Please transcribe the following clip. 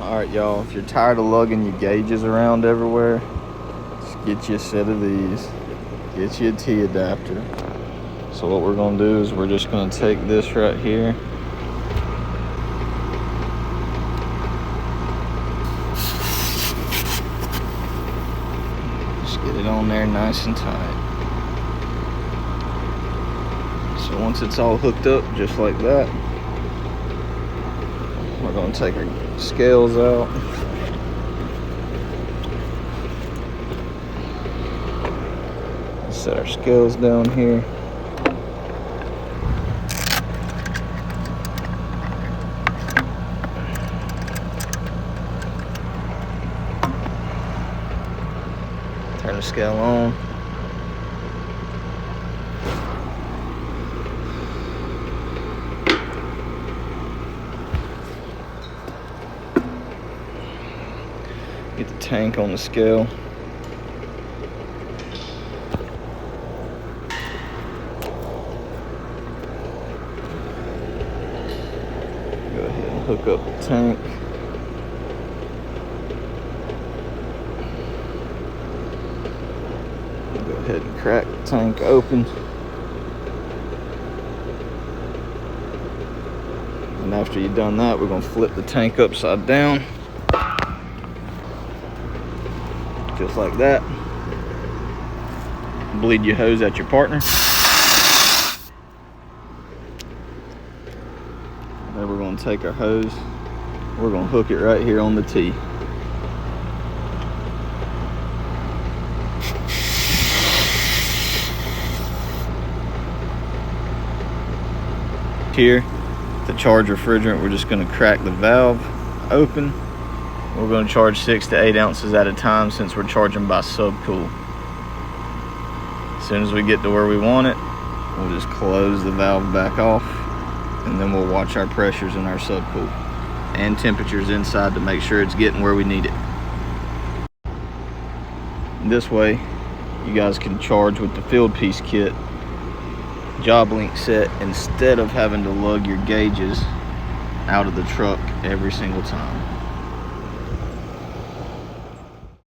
Alright y'all, if you're tired of lugging your gauges around everywhere, just get you a set of these. Get you a T adapter. So what we're going to do is we're just going to take this right here. Just get it on there nice and tight. So once it's all hooked up just like that, we're going to take our scales out. Set our scales down here. Turn the scale on. Get the tank on the scale. Go ahead and hook up the tank. Go ahead and crack the tank open. And after you've done that, we're going to flip the tank upside down. Just like that. Bleed your hose at your partner. Then we're going to take our hose. We're going to hook it right here on the T. Here, the charge refrigerant, we're just going to crack the valve open. We're going to charge 6 to 8 ounces at a time since we're charging by subcool. As soon as we get to where we want it, we'll just close the valve back off, and then we'll watch our pressures in our subcool and temperatures inside to make sure it's getting where we need it. This way, you guys can charge with the field piece kit Joblinks set instead of having to lug your gauges out of the truck every single time.